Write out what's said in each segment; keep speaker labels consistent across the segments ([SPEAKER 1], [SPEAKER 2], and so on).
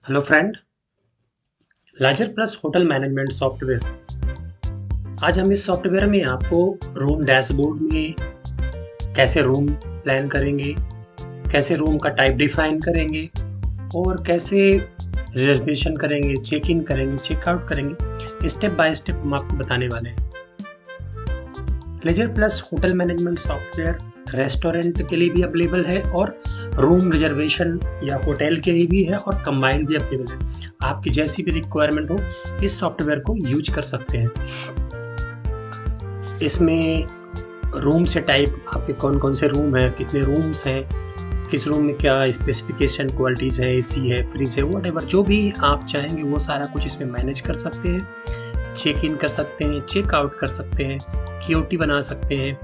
[SPEAKER 1] Hello friend. लाइजर plus hotel management software. आज हम इस सॉफ्टवेयर में आपको रूम डैशबोर्ड में कैसे रूम प्लान करेंगे, कैसे रूम का टाइप डिफाइन करेंगे और कैसे रिजर्वेशन करेंगे, चेक इन करेंगे, चेकआउट करेंगे, स्टेप बाय स्टेप हम आपको बताने वाले हैं। Ledger plus hotel management software restaurant के लिए भी अवेलेबल है और रूम रिजर्वेशन या होटल के लिए भी है और कंबाइंड भी अवेलेबल है। आपकी जैसी भी रिक्वायरमेंट हो इस सॉफ्टवेयर को यूज कर सकते हैं। इसमें रूम से टाइप आपके कौन कौन से रूम हैं, कितने रूम्स हैं, किस रूम में क्या स्पेसिफिकेशन क्वालिटीज़ है, एसी है, फ्रिज है, व्हाटएवर जो भी आप चाहेंगे वो सारा कुछ इसमें मैनेज कर सकते हैं। चेक इन कर सकते हैं, चेक आउट कर सकते हैं, क्यूटी बना सकते हैं,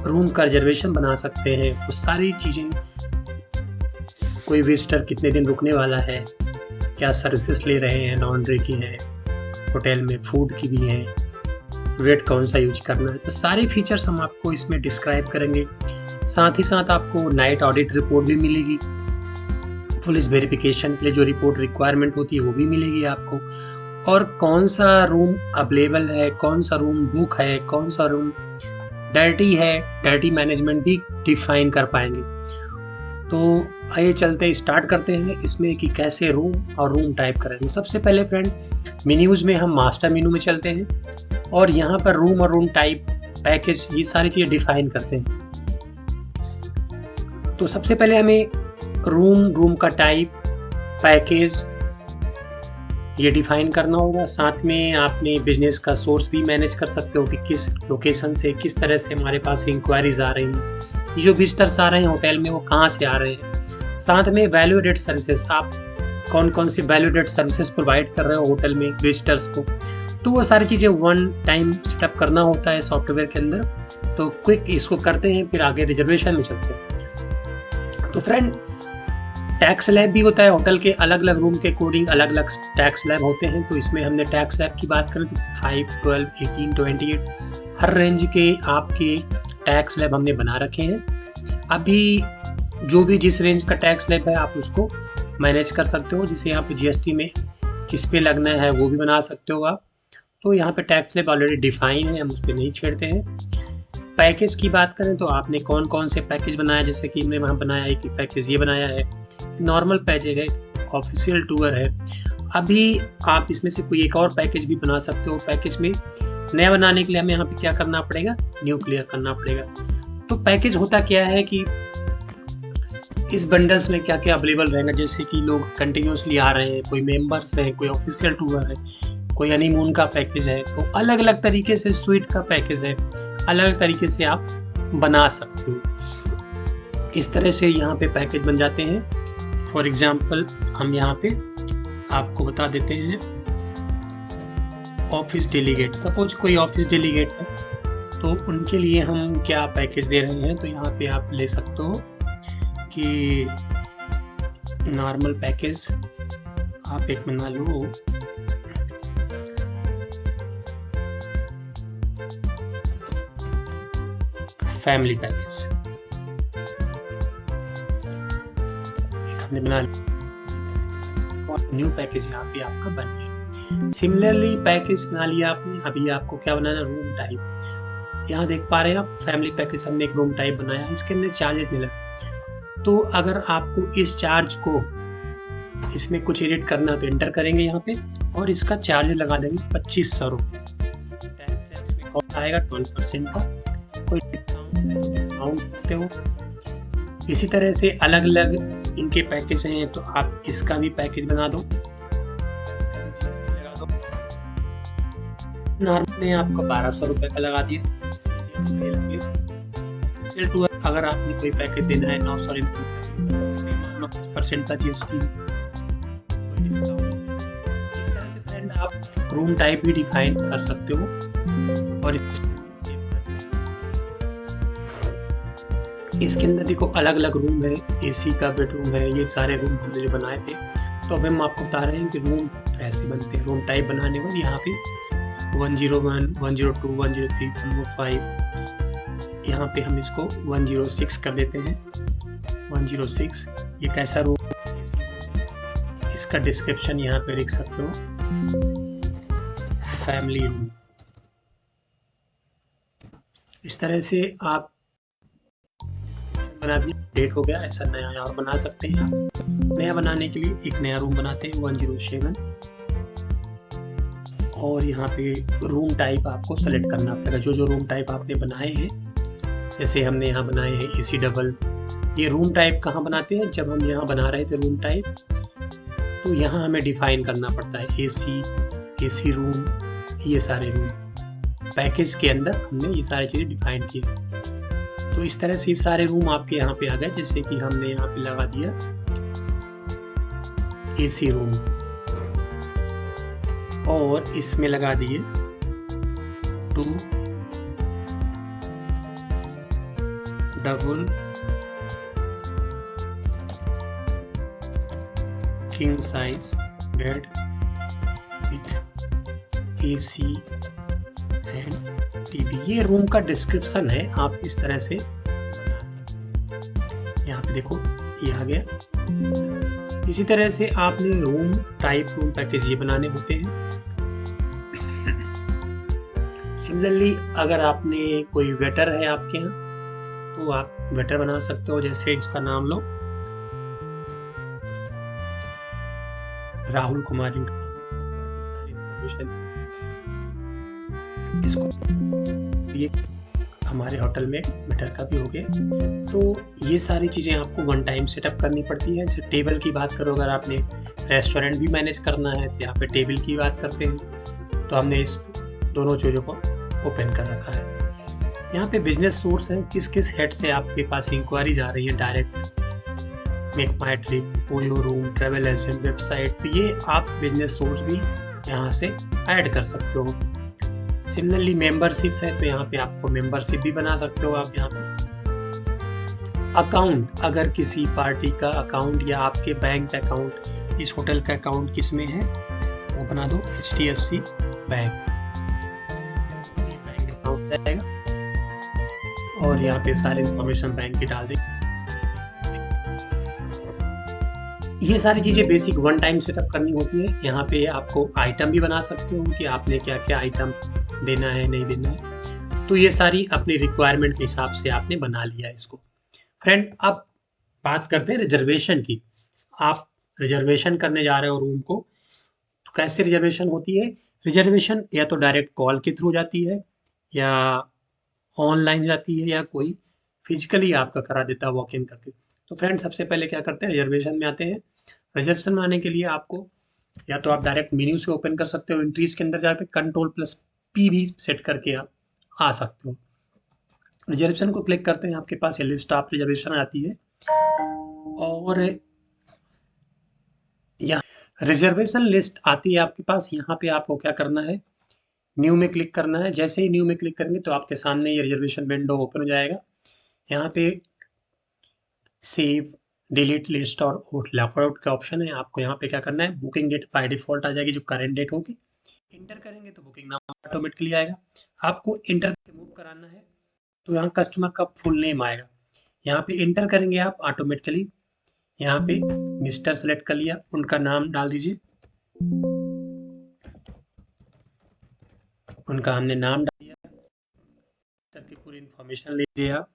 [SPEAKER 1] रूम का रिजर्वेशन बना सकते हैं। वो सारी चीज़ें, कोई विजिटर कितने दिन रुकने वाला है, क्या सर्विसेज ले रहे हैं, लॉन्ड्री की हैं, होटल में फूड की भी हैं, वेट कौन सा यूज करना है, तो सारे फीचर्स हम आपको इसमें डिस्क्राइब करेंगे। साथ ही साथ आपको नाइट ऑडिट रिपोर्ट भी मिलेगी। पुलिस वेरिफिकेशन के लिए जो रिपोर्ट रिक्वायरमेंट होती है वो भी मिलेगी आपको। और कौन सा रूम अवेलेबल है, कौन सा रूम बुक है, कौन सा रूम डर्टी है, डर्टी मैनेजमेंट भी डिफाइन कर पाएंगे। तो आइए चलते स्टार्ट करते हैं इसमें कि कैसे रूम और रूम टाइप करेंगे। सबसे पहले फ्रेंड मेन्यूज़ में हम मास्टर मेनू में चलते हैं और यहाँ पर रूम और रूम टाइप, पैकेज, ये सारी चीज़ें डिफाइन करते हैं। तो सबसे पहले हमें रूम का टाइप, पैकेज ये डिफाइन करना होगा। साथ में आपने बिजनेस का सोर्स भी मैनेज कर सकते हो कि किस लोकेशन से, किस तरह से हमारे पास इंक्वायरीज आ रही हैं, ये जो विजिटर्स आ रहे हैं होटल में वो कहाँ से आ रहे हैं। साथ में वैल्यू एडेड सर्विसेज, आप कौन कौन सी वैल्यू एडेड सर्विसेज प्रोवाइड कर रहे हो होटल में विजिटर्स को, तो वो सारी चीज़ें वन टाइम सेटअप करना होता है सॉफ्टवेयर के अंदर। तो क्विक इसको करते हैं, फिर आगे रिजर्वेशन में चलते हैं। तो फ्रेंड टैक्स लैब भी होता है होटल के, अलग अलग रूम के अकॉर्डिंग अलग अलग टैक्स लैब होते हैं। तो इसमें हमने टैक्स लैब की बात करें तो 5, 12, 18, 28 हर रेंज के आपके टैक्स लैब हमने बना रखे हैं। अभी जो भी जिस रेंज का टैक्स लैब है आप उसको मैनेज कर सकते हो। जैसे यहाँ पे जीएसटी में किस पे लगना है वो भी बना सकते हो आप। तो यहाँ पे टैक्स लैब ऑलरेडी डिफाइन है, हम उस पर नहीं छेड़ते हैं। पैकेज की बात करें तो आपने कौन कौन से पैकेज बनाया, जैसे कि हमने वहाँ बनाया है कि पैकेज ये बनाया है, नॉर्मल पैकेज है, ऑफिशियल टूर है। अभी आप इसमें से कोई एक और पैकेज भी बना सकते हो। पैकेज में नया बनाने के लिए हमें यहाँ पे क्या करना पड़ेगा, न्यू क्लियर करना पड़ेगा। तो पैकेज होता क्या है कि इस बंडल्स में क्या क्या अवेलेबल रहेगा, जैसे कि लोग कंटिन्यूसली आ रहे हैं, कोई मेंबर्स हैं, कोई ऑफिशियल टूर है, कोई हनीमून का पैकेज है, तो अलग अलग तरीके से स्वीट का पैकेज है, अलग अलग तरीके से आप बना सकते हो। इस तरह से यहाँ पे पैकेज बन जाते हैं। फॉर एग्जाम्पल हम यहाँ पे आपको बता देते हैं ऑफिस डेलीगेट। सपोज कोई ऑफिस डेलीगेट है तो उनके लिए हम क्या पैकेज दे रहे हैं, तो यहाँ पे आप ले सकते हो कि नॉर्मल पैकेज आप एक बना लो, फैमिली पैकेज हमने बना लिया और न्यू पैकेज यहाँ पे आपका बन गया। सिमिलरली पैकेज बना लिया आपने, अभी आपको क्या बनाना, रूम टाइप। यहाँ देख पा रहे हैं आप फैमिली पैकेज हमने एक रूम टाइप बनाया, इसके अंदर चार्जेस नहीं लगे। तो अगर आपको इस चार्ज को इसमें कुछ एडिट करना है तो एंटर करेंगे यहाँ पे और इसका चार्ज लगा देंगे 2500 रुपये। टैक्स आएगा 12% का, कोई डिस्काउंट करते हो। इसी तरह से अलग अलग इनके पैकेज हैं, तो आप इसका भी पैकेज बना दो, नॉर्मल में आपका 1200 रुपये का लगा दिया। अगर आपने कोई पैकेज देना है 900 % का जीएसटी, इस तरह से फ्रेंड आप रूम टाइप भी डिफाइन कर सकते हो। और इसके अंदर देखो अलग अलग रूम है, एसी का बेडरूम है, ये सारे रूम हमने जो बनाए थे। तो अब हम आपको बता रहे हैं कि रूम ऐसे बनते हैं। रूम टाइप बनाने में यहाँ पे 101, 102, 103, 105, यहाँ पे हम इसको 106 कर देते हैं। 106 ये कैसा रूम, इसका डिस्क्रिप्शन यहाँ पे लिख सकते हो, फैमिली रूम। इस तरह से आप बना दिया, डेट हो गया। ऐसा नया और बना सकते हैं आप। नया बनाने के लिए एक नया रूम बनाते हैं 107 और यहाँ पे रूम टाइप आपको सेलेक्ट करना पड़ेगा। जो रूम टाइप आपने बनाए हैं, जैसे हमने यहाँ बनाए हैं AC डबल। ये रूम टाइप कहाँ बनाते हैं, जब हम यहाँ बना रहे थे रूम टाइप तो यहाँ हमें डिफाइन करना पड़ता है AC रूम, ये सारे रूम पैकेज के अंदर हमने ये सारी चीज़ें डिफाइन की। तो इस तरह से ये सारे रूम आपके यहाँ पे आ गए। जैसे कि हमने यहाँ पे लगा दिया AC रूम और इसमें लगा दिए 2 double king size bed with AC and TV। ये रूम का डिस्क्रिप्शन है, आप इस तरह से यहाँ पे देखो ये आ गया। इसी तरह से आपने रूम टाइप, रूम पैकेज ये बनाने होते हैं। सिमिलरली अगर आपने कोई वेटर है आपके यहाँ तो आप वेटर बना सकते हो। जैसे इसका नाम लो राहुल कुमार, सारी इन्फॉर्मेशन इसको, ये हमारे होटल में वेटर का भी हो गया। तो ये सारी चीज़ें आपको वन टाइम सेटअप करनी पड़ती है। जैसे टेबल की बात करो, अगर आपने रेस्टोरेंट भी मैनेज करना है तो यहाँ पे टेबल की बात करते हैं। तो हमने इस दोनों चीज़ों को ओपन कर रखा है। यहाँ पे बिजनेस सोर्स है, किस किस हेड से आपके पास इंक्वायरीज आ रही है, direct, MakeMyTrip, OYO room, travel agent, website. तो ये आप बिजनेस सोर्स भी यहाँ से ऐड कर सकते हो। सिमिलरली मेंबरशिप्स है तो यहाँ पे आपको मेंबरशिप भी बना सकते हो आप। यहाँ पे अकाउंट, अगर किसी पार्टी का अकाउंट या आपके बैंक अकाउंट, इस होटल का अकाउंट किस में है वो बना दो, HDFC बैंक अकाउंट रहेगा और यहाँ पे सारी इंफॉर्मेशन बैंक की डाल दें। ये सारी चीज़ें बेसिक वन टाइम सेटअप करनी होती है। यहाँ पे आपको आइटम भी बना सकते हो कि आपने क्या क्या आइटम देना है, नहीं देना है। तो ये सारी अपनी रिक्वायरमेंट के हिसाब से आपने बना लिया इसको। फ्रेंड, अब बात करते हैं रिजर्वेशन की। आप रिजर्वेशन करने जा रहे हो रूम को, तो कैसे रिजर्वेशन होती है? रिजर्वेशन या तो डायरेक्ट कॉल के थ्रू जाती है या ऑनलाइन जाती है या कोई फिजिकली आपका करा देता है वॉक इन करके। तो फ्रेंड, सबसे पहले क्या करते हैं, रिजर्वेशन में आते हैं। रिजर्वेशन में आने के लिए आपको या तो आप डायरेक्ट मेन्यू से ओपन कर सकते हो, एंट्रीज के अंदर जाकर Ctrl+P भी सेट करके आप आ सकते हो। रिजर्वेशन को क्लिक करते हैं, आपके पास ये लिस्ट ऑफ रिजर्वेशन आती है और यहाँ रिजर्वेशन लिस्ट आती है आपके पास। यहाँ पे आपको क्या करना है, न्यू में क्लिक करना है। जैसे ही न्यू में क्लिक करेंगे तो आपके सामने ये रिजर्वेशन विंडो ओपन हो जाएगा। यहाँ पे सेव, डिलीट लिस्ट और लॉकआउट का ऑप्शन है। आपको यहाँ पे क्या करना है, बुकिंग डेट बाय डिफॉल्ट आ जाएगी जो करंट डेट होगी। इंटर करेंगे तो बुकिंग नाम ऑटोमेटिकली आएगा। आपको इंटर करके मूव कराना है तो यहाँ कस्टमर का फुल नेम आएगा। यहाँ पे इंटर करेंगे आप ऑटोमेटिकली। यहाँ पे मिस्टर सेलेक्ट कर लिया, उनका नाम डाल दीजिए। उनका हमने नाम डाल दिया, सर की पूरी इंफॉर्मेशन लीजिए आप।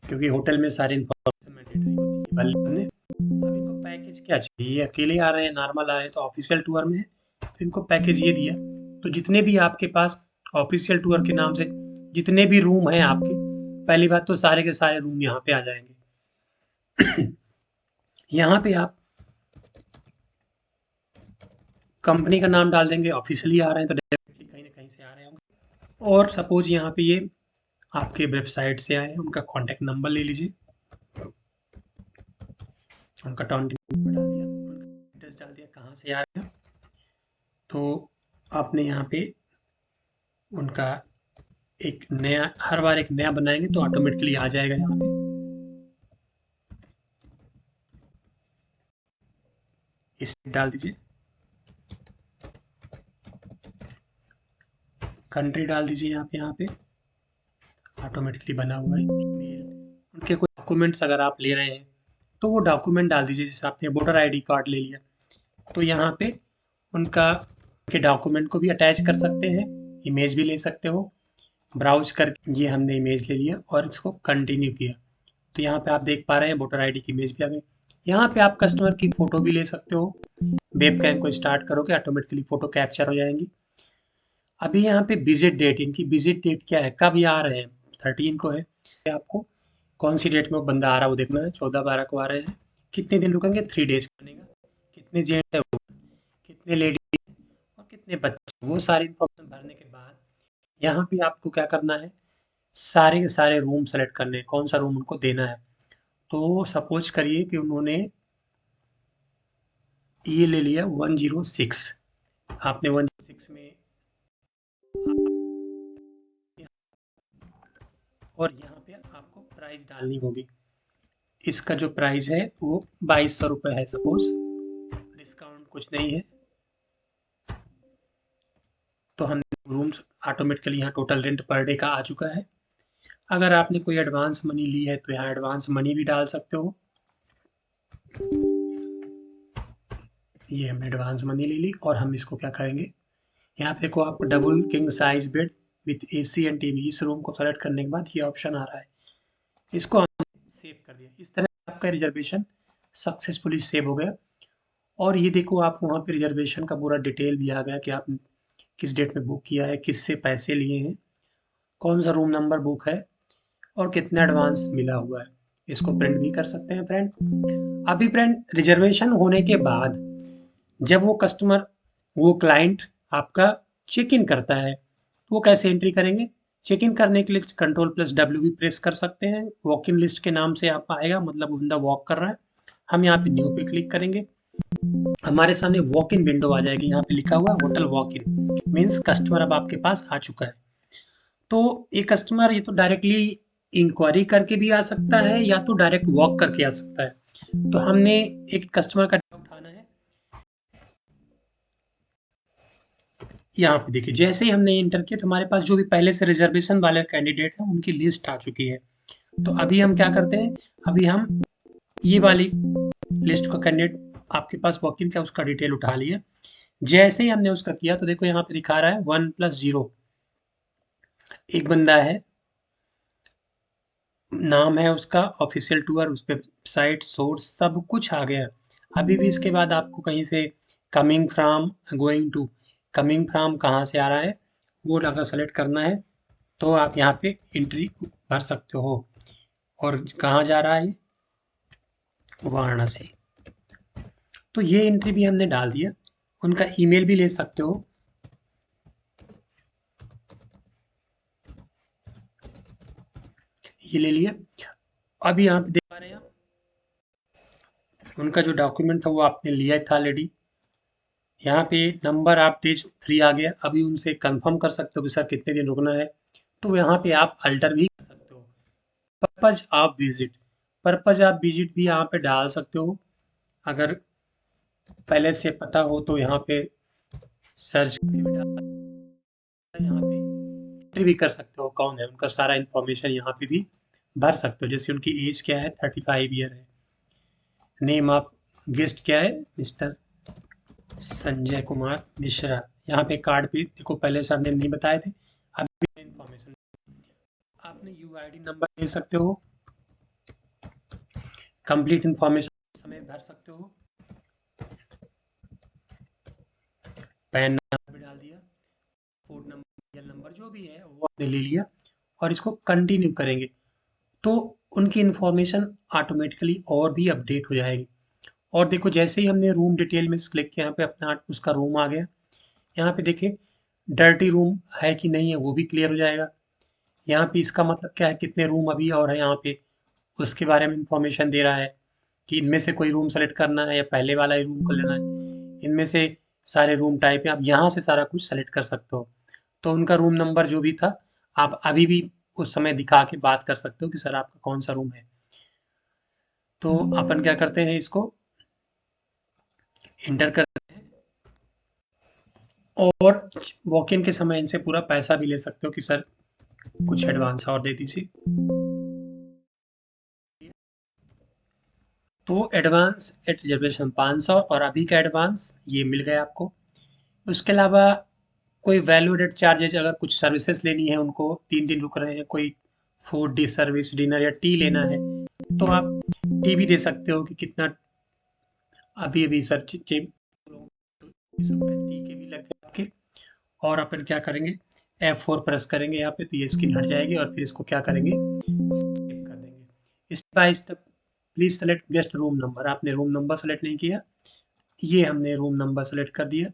[SPEAKER 1] क्योंकि होटल में सारी इंफॉर्मेशन मैंडेटरी होती है। हमने अब इनको पैकेज क्या चाहिए, अकेले आ रहे हैं, नॉर्मल आ रहे हैं तो ऑफिशियल टूर में है, तो इनको पैकेज ये दिया। तो जितने भी आपके पास ऑफिशियल टूर के नाम से जितने भी रूम हैं आपके, पहली बात तो सारे के सारे रूम यहाँ पे आ जाएंगे। यहाँ पे आप कंपनी का नाम डाल देंगे, ऑफिशियली आ रहे हैं तो डेफिनेटली कहीं ना कहीं से आ रहे होंगे। और सपोज यहाँ पे ये आपके वेबसाइट से आए हैं, उनका कॉन्टैक्ट नंबर ले लीजिए, उनका कॉन्टैक्ट नंबर डाल दिया, उनका एड्रेस डाल दिया, कहाँ से आ रहे हैं। तो आपने यहाँ पे उनका एक नया, हर बार एक नया बनाएंगे तो ऑटोमेटिकली आ जाएगा। यहाँ पे इस डाल दीजिए, कंट्री डाल दीजिए यहाँ पे ऑटोमेटिकली बना हुआ है। ईमेल, उनके कोई डॉक्यूमेंट्स अगर आप ले रहे हैं तो वो डॉक्यूमेंट डाल दीजिए। जैसे आपने वोटर आईडी कार्ड ले लिया तो यहाँ पे उनका के डॉक्यूमेंट को भी अटैच कर सकते हैं, इमेज भी ले सकते हो। ब्राउज कर ये हमने इमेज ले लिया और इसको कंटिन्यू किया तो यहाँ पे आप देख पा रहे हैं वोटर आईडी की इमेज भी आ गई। यहाँ पे आप कस्टमर की फोटो भी ले सकते हो। वेबकैम को स्टार्ट करोगे ऑटोमेटिकली फोटो कैप्चर हो जाएंगी। अभी यहाँ पे विजिट डेट, इनकी विजिट डेट क्या है, कब ये आ रहे हैं, 13 को है। आपको कौन सी डेट में वो बंदा आ रहा है वो देखना है। 14/12 को आ रहे हैं। कितने दिन रुकेंगे, 3 डेज बनेगा। कितने जेंट्स है, कितने लेडीज और कितने बच्चे, वो सारी इन्फॉर्मेशन भरने के बाद यहाँ पे आपको क्या करना है, सारे के सारे रूम सेलेक्ट करने हैं, कौन सा रूम उनको देना है। तो सपोज करिए कि उन्होंने ये ले लिया 106। आपने 106 में और यहाँ पे आपको प्राइस डालनी होगी। इसका जो प्राइस है वो 2200 रुपये है सपोज, डिस्काउंट कुछ नहीं है। तो हम रूम्स ऑटोमेटिकली यहाँ टोटल रेंट पर डे का आ चुका है। अगर आपने कोई एडवांस मनी ली है तो यहाँ एडवांस मनी भी डाल सकते हो। ये हमने एडवांस मनी ले ली और हम इसको क्या करेंगे, यहाँ पे देखो आपको double king size bed with AC and TV, इस रूम को सेलेक्ट करने के बाद ये ऑप्शन आ रहा है, इसको हमने सेव कर दिया। इस तरह आपका रिजर्वेशन सक्सेसफुली सेव हो गया। और ये देखो आप वहाँ पे रिजर्वेशन का पूरा डिटेल भी आ गया कि आप किस डेट में बुक किया है, किससे पैसे लिए हैं, कौन सा रूम नंबर बुक है और कितना एडवांस मिला हुआ है। इसको प्रिंट भी कर सकते हैं फ्रेंड। अभी फ्रेंड रिजर्वेशन होने के बाद जब वो कस्टमर, वो क्लाइंट आपका चेक इन करता है तो वो कैसे एंट्री करेंगे। चेक इन करने के लिए Ctrl+W भी प्रेस कर सकते हैं। वॉक इन लिस्ट के नाम से आप आएगा, मतलब वो बंदा वॉक कर रहा है। हम यहाँ पे न्यू पे क्लिक करेंगे, हमारे सामने वॉक इन विंडो आ जाएगी। यहाँ पे लिखा हुआ है hotel walk in, means customer अब आपके पास आ चुका है। तो एक कस्टमर ये तो डायरेक्टली इंक्वायरी करके भी आ सकता है या तो डायरेक्ट वॉक करके आ सकता है। तो हमने एक कस्टमर का डाटा उठाना है। यहाँ पे देखिए जैसे ही हमने इंटर किया तो हमारे पास जो भी पहले से रिजर्वेशन वाले कैंडिडेट हैं उनकी लिस्ट आ चुकी है। तो अभी हम क्या करते हैं, अभी हम ये वाली लिस्ट का कैंडिडेट आपके पास वॉक इन का उसका डिटेल उठा लिया। जैसे ही हमने उसका किया तो देखो यहाँ पे दिखा रहा है 1+0, एक बंदा है, नाम है उसका, ऑफिशियल टूर, उस पे साइट सोर्स सब कुछ आ गया। अभी भी इसके बाद आपको कहीं से coming from, going to, coming from कहाँ से आ रहा है वो अगर सेलेक्ट करना है तो आप यहाँ पे एंट्री भर सकते हो। और कहाँ जा रहा है ये, वाराणसी। तो ये एंट्री भी हमने डाल दिया। उनका ईमेल भी ले सकते हो। ये ले लिया। अभी यहाँ पे देख पा रहे हैं आप, उनका जो डॉक्यूमेंट था वो आपने लिया था ऑलरेडी। यहाँ पे नंबर आप पेज 3 आ गया। अभी उनसे कंफर्म कर सकते हो कि सर कितने दिन रुकना है, तो यहाँ पे आप अल्टर भी कर सकते हो। Purpose of visit, purpose of visit भी यहाँ पे डाल सकते हो। अगर पहले से पता हो तो यहाँ पे सर्च यहाँ पे एंट्री भी कर सकते हो, कौन है उनका सारा इन्फॉर्मेशन यहाँ पे भी भर सकते हो। जैसे उनकी एज क्या है, 35 ईयर है। नेम ऑफ गेस्ट क्या है, मिस्टर संजय कुमार मिश्रा। यहाँ पे कार्ड पे देखो पहले सर नेम नहीं बताए थे, अभी इन्फॉर्मेशन। आपने यूआईडी नंबर दे सकते हो, कंप्लीट इन्फॉर्मेशन समय भर सकते हो। पैन नंबर भी डाल दिया, फोन नंबर, नंबर जो भी है वो आपने ले लिया और इसको कंटिन्यू करेंगे तो उनकी इन्फॉर्मेशन ऑटोमेटिकली और भी अपडेट हो जाएगी। और देखो जैसे ही हमने रूम डिटेल में क्लिक किया, यहाँ पे अपना उसका रूम आ गया। यहाँ पे देखिए डर्टी रूम है कि नहीं है वो भी क्लियर हो जाएगा। यहाँ पे इसका मतलब क्या है, कितने रूम अभी और है यहाँ पे उसके बारे में इंफॉर्मेशन दे रहा है कि इनमें से कोई रूम सेलेक्ट करना है या पहले वाला ही रूम को लेना है। इनमें से सारे रूम टाइप है, आप यहाँ से सारा कुछ सेलेक्ट कर सकते हो। तो उनका रूम नंबर जो भी था आप अभी भी उस समय दिखा के बात कर सकते हो कि सर आपका कौन सा रूम है। तो अपन क्या करते हैं, इसको इंटर करते हैं और वॉक इन के समय इनसे पूरा पैसा भी ले सकते हो कि सर कुछ एडवांस और दे दीजिए। तो एडवांस एट रिजर्वेशन 500 और अभी का एडवांस ये मिल गया आपको। उसके अलावा कोई वैल्यू एडेड चार्जेज, अगर कुछ सर्विसेज लेनी है उनको, 3 दिन रुक रहे हैं, कोई फूड डिश सर्विस, डिनर या टी लेना है, तो आप टी भी दे सकते हो कि कितना अभी अभी सर 20 रुपए टी के भी लग गए आपके। और अपन क्या करेंगे, F4 प्रेस करेंगे यहाँ पे, तो ये स्क्रीन हट जाएगी और फिर इसको क्या करेंगे, सेव कर देंगे। Step by step please select best room number. आपने रूम नंबर सेलेक्ट नहीं किया, ये हमने रूम नंबर सेलेक्ट कर दिया।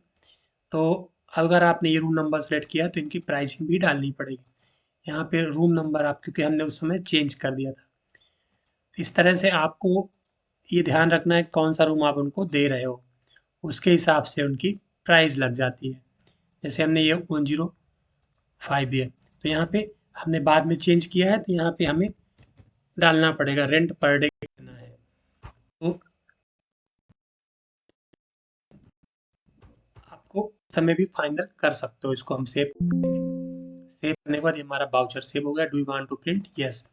[SPEAKER 1] तो अगर आपने ये रूम नंबर सेलेक्ट किया तो इनकी प्राइसिंग भी डालनी पड़ेगी। यहाँ पे रूम नंबर आप, क्योंकि हमने उस समय चेंज कर दिया था। इस तरह से आपको ये ध्यान रखना है कौन सा रूम आप उनको दे रहे हो, उसके हिसाब से उनकी प्राइस लग जाती है। जैसे हमने ये 105 दिया, तो यहाँ पे हमने बाद में चेंज किया है, तो यहाँ पे हमें डालना पड़ेगा रेंट पर डे कितना है। तो आपको समय भी फाइनल कर सकते हो। इसको हम सेव करेंगे। सेव करने के बाद ये हमारा बाउचर सेव हो गया। Do you want to print? Yes.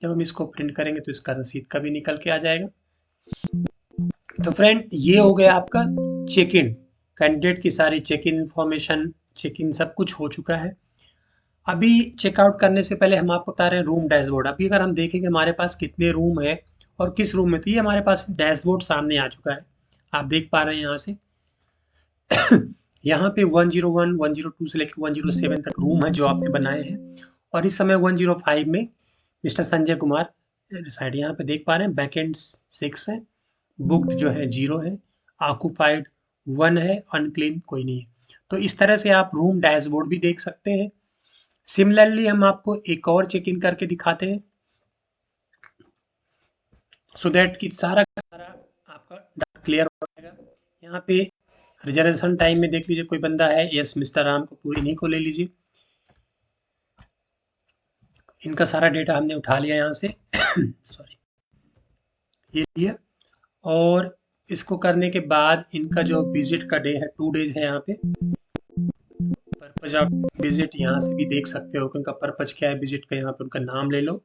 [SPEAKER 1] जब हम इसको प्रिंट करेंगे तो इसका रसीद का भी निकल के आ जाएगा। तो फ्रेंड, ये हो गया आपका चेक इन। कैंडिडेट की सारी check in information, check in सब कुछ हो चुका है। अभी चेकआउट करने से पहले हम आपको बता रहे हैं रूम डैशबोर्ड। अभी अगर हम देखेंगे हमारे पास कितने रूम है और किस रूम में, तो ये हमारे पास डैशबोर्ड सामने आ चुका है। आप देख पा रहे हैं यहाँ से यहाँ पे 101, 102 से लेकर 107 तक रूम है जो आपने बनाए हैं। और इस समय 105 में मिस्टर संजय कुमार साइड यहाँ पे देख पा रहे हैं। बैकेंड 6 है, बुक्ड जो है 0 है, ऑक्यूपाइड 1 है, अनक्लीन कोई नहीं है। तो इस तरह से आप रूम डैशबोर्ड भी देख सकते हैं। सिमिलरली हम आपको एक और चेक इन करके दिखाते हैं, सो दैट कि सारा आपका डाउट क्लियर हो जाएगा। यहाँ पे रिजर्वेशन टाइम में देख लीजिए, कोई बंदा है, यस मिस्टर राम कपूर, इन्हीं को ले लीजिए। इनका सारा डेटा हमने उठा लिया यहाँ से सॉरी, ये लिया। और इसको करने के बाद इनका जो विजिट का डे है, 2 डेज है यहाँ पे। पर्पज ऑफ विजिट यहाँ से भी देख सकते हो कि उनका पर्पज क्या है विजिट का। यहाँ पे उनका नाम ले लो।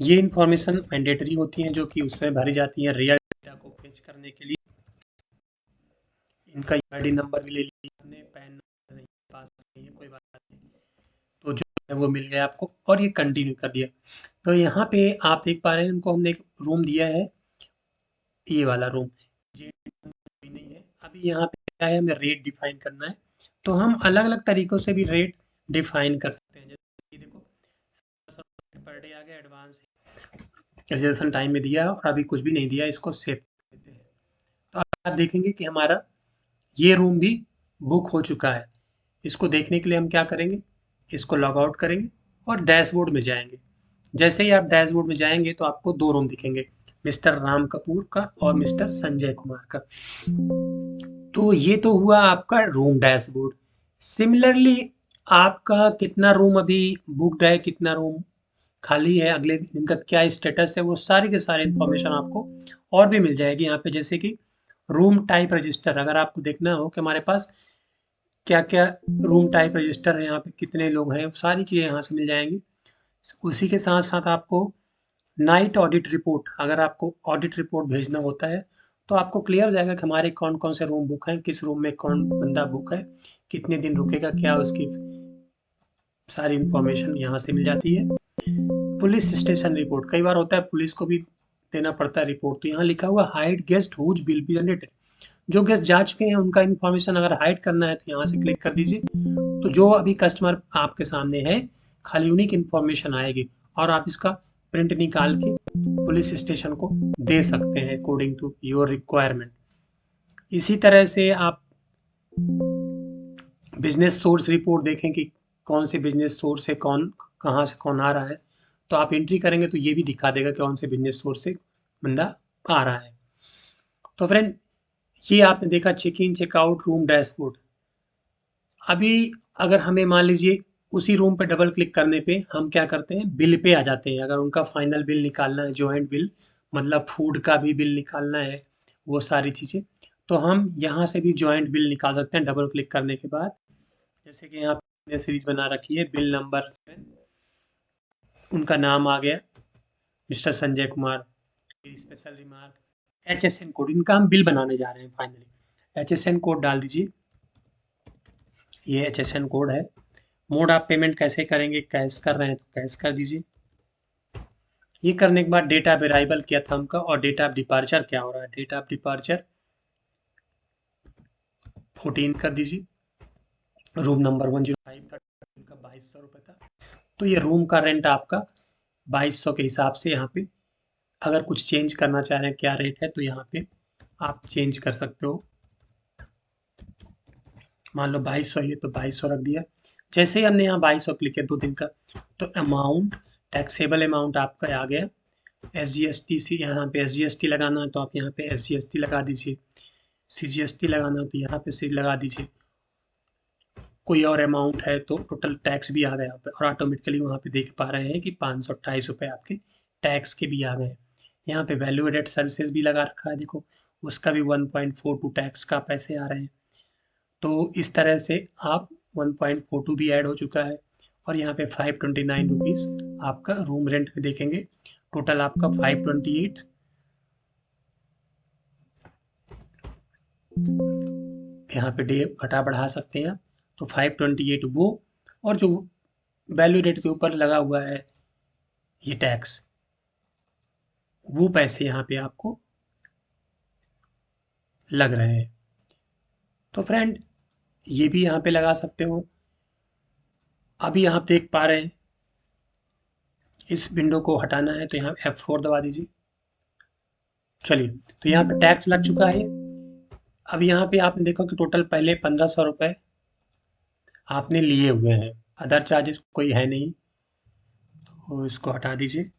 [SPEAKER 1] ये इंफॉर्मेशन मैंडेटरी होती हैं जो कि उससे भरी जाती है रियल डेटा को फेच करने के लिए। इनका यूआईडी नंबर भी ले लिया हमने, पैन नंबर नहीं पास नहीं है, कोई बात नहीं। तो जो है वो मिल गया आपको और ये कंटिन्यू कर दिया। तो यहाँ पे आप देख पा रहे हैं इनको हमने एक रूम दिया है, ये वाला रूम जे नहीं है। अभी यहाँ पे क्या है, हमें रेट डिफाइन करना है। तो हम अलग अलग तरीकों से भी रेट डिफाइन कर सकते हैं। जैसे देखो पर डे आ गया, एडवांस रिजर्वेशन टाइम में दिया और अभी कुछ भी नहीं दिया, इसको सेव देते हैं। तो आप देखेंगे कि हमारा ये रूम भी बुक हो चुका है। इसको देखने के लिए हम क्या करेंगे, इसको लॉग आउट करेंगे और डैशबोर्ड में जाएंगे। जैसे ही आप डैशबोर्ड में जाएंगे तो आपको 2 रूम दिखेंगे, मिस्टर राम कपूर का और मिस्टर संजय कुमार का। तो ये तो हुआ आपका रूम डैशबोर्ड। सिमिलरली आपका कितना रूम अभी बुक्ड है, कितना रूम खाली है, अगले दिन का क्या स्टेटस है, वो सारी के सारी इंफॉर्मेशन आपको और भी मिल जाएगी यहाँ पे। जैसे कि रूम टाइप रजिस्टर, अगर आपको देखना हो कि हमारे पास क्या क्या रूम टाइप रजिस्टर है, यहाँ पे कितने लोग हैं, सारी चीज़ें यहाँ से मिल जाएंगी। उसी के साथ साथ आपको नाइट ऑडिट रिपोर्ट, अगर आपको ऑडिट रिपोर्ट भेजना होता है तो आपको क्लियर हो जाएगा कि हमारे कौन कौन से रूम बुक हैं, किस रूम में कौन बंदा बुक है, कितने दिन रुकेगा, क्या उसकी सारी इंफॉर्मेशन यहाँ से मिल जाती है। पुलिस स्टेशन रिपोर्ट, कई बार होता है पुलिस को भी देना पड़ता है रिपोर्ट, तो यहाँ लिखा हुआ hide guest who will be generated. जो गेस्ट जा चुके हैं उनका इन्फॉर्मेशन अगर हाइड करना है तो यहाँ से क्लिक कर दीजिए। तो जो अभी कस्टमर आपके सामने है खाली उन्हीं की इन्फॉर्मेशन आएगी और आप इसका प्रिंट निकाल के पुलिस स्टेशन को दे सकते हैं अकॉर्डिंग टू योर रिक्वायरमेंट। इसी तरह से आप बिजनेस सोर्स रिपोर्ट देखें कि कौन से बिजनेस सोर्स से कौन, कहाँ से कौन आ रहा है, तो आप एंट्री करेंगे तो ये भी दिखा देगा कौन से बिजनेस सोर्स से बंदा आ रहा है। तो फ्रेंड, ये आपने देखा check in checkout room dashboard. अभी अगर हमें मान लीजिए उसी रूम पे डबल क्लिक करने पे हम क्या करते हैं, बिल पे आ जाते हैं। अगर उनका फाइनल बिल निकालना है, जॉइंट बिल, मतलब फूड का भी बिल निकालना है, वो सारी चीज़ें, तो हम यहाँ से भी जॉइंट बिल निकाल सकते हैं डबल क्लिक करने के बाद। जैसे कि यहाँ पे सीरीज बना रखी है बिल नंबर 7, उनका नाम आ गया, mister Sanjay Kumar, special remark, HSN code, इनका हम बिल बनाने जा रहे हैं फाइनली। HSN कोड डाल दीजिए, ये HSN कोड है। मोड आप पेमेंट कैसे करेंगे, कैश कर रहे हैं तो कैश कर दीजिए। ये करने के बाद डेट ऑफ अराइवल क्या था उनका और डेट ऑफ डिपार्चर क्या हो रहा है। डेट ऑफ डिपार्चर 14 कर दीजिए। रूम नंबर 105 था, उनका 2200 रुपये था। तो ये रूम का रेंट आपका 2200 के हिसाब से यहाँ पे, अगर कुछ चेंज करना चाह रहे हैं क्या रेट है तो यहाँ पे आप चेंज कर सकते हो। मान लो 2200 ही है तो 2200 रख दिया। जैसे ही हमने यहाँ 2200 क्लिक किया 2 दिन का, तो अमाउंट, टैक्सेबल अमाउंट आपका आ गया। SGST से यहाँ पे SGST लगाना है तो आप यहाँ पे SGST लगा दीजिए। CGST लगाना है तो यहाँ पे सी लगा दीजिए। कोई और अमाउंट है तो टोटल टैक्स भी आ गया यहाँ पे, और ऑटोमेटिकली वहाँ पे देख पा रहे हैं कि 528 रुपये आपके टैक्स के भी आ गए। यहाँ पे वैल्यू एडेड सर्विसेज भी लगा रखा है, देखो उसका भी 1.42 टैक्स का पैसे आ रहे हैं। तो इस तरह से आप 1.42 भी ऐड हो चुका है, और यहाँ पे 529 रुपीज़ आपका रूम रेंट में देखेंगे। टोटल आपका 528, यहाँ पे डे घटा बढ़ा सकते हैं, तो 528 वो, और जो वैल्यू रेट के ऊपर लगा हुआ है ये टैक्स, वो पैसे यहाँ पे आपको लग रहे हैं। तो फ्रेंड ये भी यहाँ पे लगा सकते हो। अभी आप देख पा रहे हैं, इस विंडो को हटाना है तो यहाँ F4 दबा दीजिए। चलिए, तो यहाँ पे टैक्स लग चुका है। अब यहाँ पे आपने देखा कि टोटल पहले 1500 रुपये आपने लिए हुए हैं, अदर चार्जेस कोई है नहीं, तो इसको हटा दीजिए।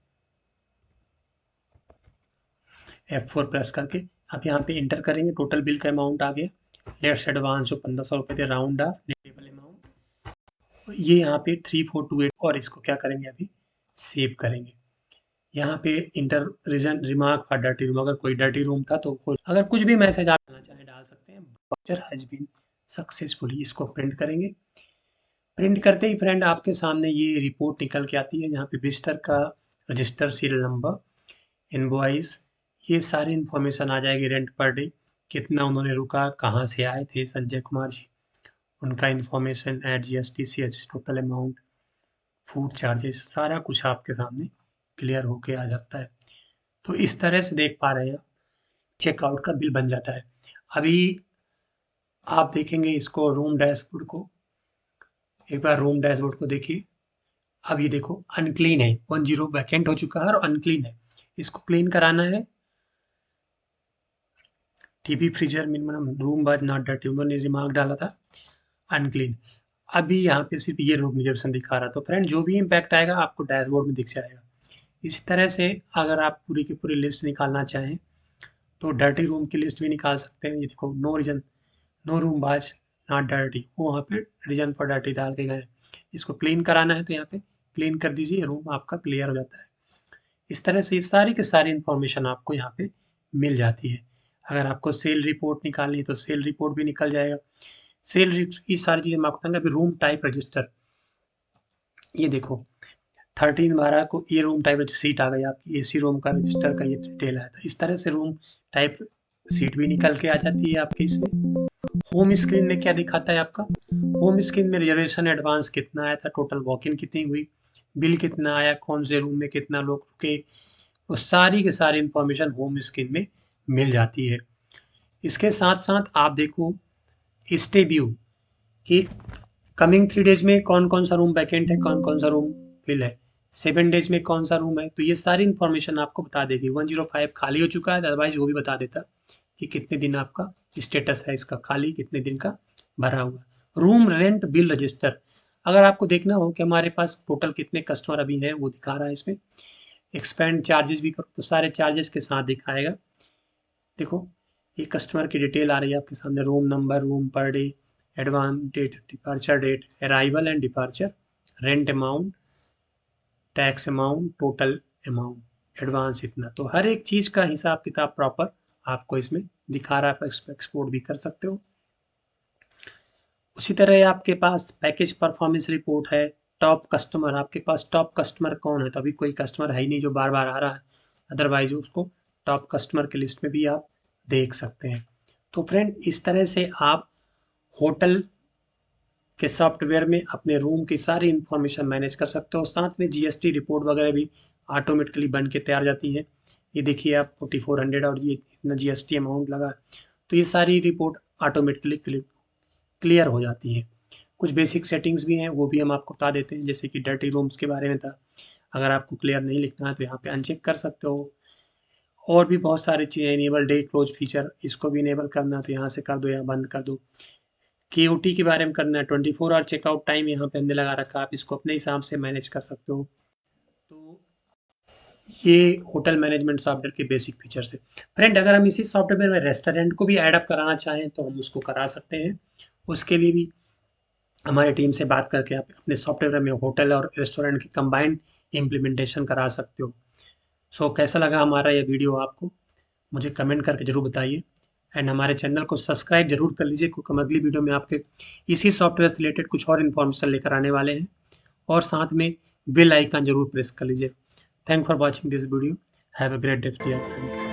[SPEAKER 1] F4 प्रेस करके आप यहाँ पे इंटर करेंगे, टोटल बिल का अमाउंट आ गया। लेट्स एडवांस जो 1500 रुपये थे, राउंड ऑफ टेबल अमाउंट, ये यहाँ पे 3428, और इसको क्या करेंगे अभी सेव करेंगे। यहाँ पे enter reason remark for dirty room, अगर कोई डर्टी रूम था तो कोई, अगर कुछ भी मैसेज आप डालना चाहें डाल सकते हैं। वाउचर हैज बीन सक्सेसफुली, इसको प्रिंट करेंगे। प्रिंट करते ही फ्रेंड आपके सामने ये रिपोर्ट निकल के आती है, जहाँ पे विजिटर का रजिस्टर, सीरियल नंबर, इनवॉइस, ये सारी इन्फॉर्मेशन आ जाएगी। रेंट पर डे, कितना उन्होंने रुका, कहाँ से आए थे संजय कुमार जी, उनका information, at GST CH, total amount, food charges, सारा कुछ आपके सामने क्लियर होके आ जाता है। तो इस तरह से देख पा रहे हैं, चेकआउट का बिल बन जाता है। अभी आप देखेंगे इसको, रूम डैशबोर्ड को, एक बार रूम डैशबोर्ड को देखिए। अब ये देखो अनक्लीन है, 10 वैकेंट हो चुका है और अनक्लीन है, इसको क्लीन कराना है। TV freezer minimum room was not dirty, उन्होंने रिमार्क डाला था अनक्लीन। अभी यहाँ पे सिर्फ ये रूम रिजर्वेशन दिखा रहा, तो फ्रेंड जो भी इम्पैक्ट आएगा आपको डैशबोर्ड में दिख जाएगा। इसी तरह से अगर आप पूरी की पूरी लिस्ट निकालना चाहें तो डर्टी रूम की लिस्ट भी निकाल सकते हैं। ये देखो, no reason, no room was not dirty, वो वहाँ पे रीजन फॉर डर्टी डाल के गए। इसको क्लीन कराना है तो यहाँ पे क्लीन कर दीजिए, रूम आपका क्लियर हो जाता है। इस तरह से सारी की सारी इन्फॉर्मेशन आपको यहाँ पे मिल जाती है। अगर आपको सेल रिपोर्ट निकालनी है तो सेल रिपोर्ट भी निकल जाएगा। ये सारी चीज़ें मैं आपको बताऊंगा। अभी रूम टाइप रजिस्टर, ये देखो 13/12 को ये रूम टाइप सीट आ गई आपकी, AC रूम का रजिस्टर का ये डिटेल आया था। इस तरह से रूम टाइप सीट भी निकल के आ जाती है आपके इसमें। होम स्क्रीन में क्या दिखाता है आपका, होम स्क्रीन में रिजर्वेशन एडवांस कितना आया था, टोटल वॉक इन कितनी हुई, बिल कितना आया, कौन से रूम में कितना लोग रुके, वो सारी की सारी इंफॉर्मेशन होम स्क्रीन में मिल जाती है। इसके साथ साथ आप देखो स्टे व्यू कि कमिंग 3 डेज में कौन कौन सा रूम वैकेंट है, कौन कौन सा रूम फिल है, 7 डेज में कौन सा रूम है, तो ये सारी इन्फॉर्मेशन आपको बता देगी। 105 खाली हो चुका है, अदरवाइज वो भी बता देता कि कितने दिन आपका स्टेटस है इसका खाली, कितने दिन का भरा हुआ। रूम रेंट बिल रजिस्टर, अगर आपको देखना हो कि हमारे पास टोटल कितने कस्टमर अभी हैं, वो दिखा रहा है इसमें। एक्सपेंड चार्जेस भी करो तो सारे चार्जेस के साथ दिखाएगा। देखो ये कस्टमर की डिटेल आ रही है आपके सामने, room number, room per day, advance date, departure date, arrival and departure, rent amount, tax amount, total amount, advance इतना। तो हर एक चीज़ का हिसाब किताब प्रॉपर आपको इसमें दिखा रहा है। आप एक्सपोर्ट भी कर सकते हो। उसी तरह आपके पास पैकेज परफॉर्मेंस रिपोर्ट है, टॉप कस्टमर, आपके पास टॉप कस्टमर कौन है, तो अभी कोई कस्टमर है ही नहीं जो बार बार आ रहा है, अदरवाइज उसको टॉप कस्टमर की लिस्ट में भी आप देख सकते हैं। तो फ्रेंड, इस तरह से आप होटल के सॉफ्टवेयर में अपने रूम की सारी इंफॉर्मेशन मैनेज कर सकते हो। साथ में जीएसटी रिपोर्ट वगैरह भी ऑटोमेटिकली बन के तैयार जाती है। ये देखिए आप 4400 और ये इतना जीएसटी अमाउंट लगा, तो ये सारी रिपोर्ट ऑटोमेटिकली क्लियर हो जाती है। कुछ बेसिक सेटिंग्स भी हैं, वो भी हम आपको बता देते हैं, जैसे कि डर्टी रूम्स के बारे में था। अगर आपको क्लियर नहीं लिखना है तो यहाँ पे अनचेक कर सकते हो। और भी बहुत सारी चीज़ें, इनेबल डे क्लोज फीचर, इसको भी इनेबल करना है तो यहाँ से कर दो या बंद कर दो। केओटी के बारे में करना है, 24 आवर चेकआउट टाइम यहाँ पे हमने लगा रखा है, आप इसको अपने हिसाब से मैनेज कर सकते हो। तो ये होटल मैनेजमेंट सॉफ्टवेयर के बेसिक फीचर्स है। फ्रेंड, अगर हम इसी सॉफ्टवेयर में रेस्टोरेंट को भी ऐड अप कराना चाहें तो हम उसको करा सकते हैं। उसके लिए भी हमारी टीम से बात करके आप अपने सॉफ्टवेयर में होटल और रेस्टोरेंट की कंबाइंड इम्प्लीमेंटेशन करा सकते हो। सो कैसा लगा हमारा ये वीडियो आपको, मुझे कमेंट करके ज़रूर बताइए। एंड हमारे चैनल को सब्सक्राइब जरूर कर लीजिए, क्योंकि हम अगली वीडियो में आपके इसी सॉफ्टवेयर से रिलेटेड कुछ और इन्फॉर्मेशन लेकर आने वाले हैं। और साथ में बेल आइकन जरूर प्रेस कर लीजिए। Thank for watching this video. Have a great day dear friend.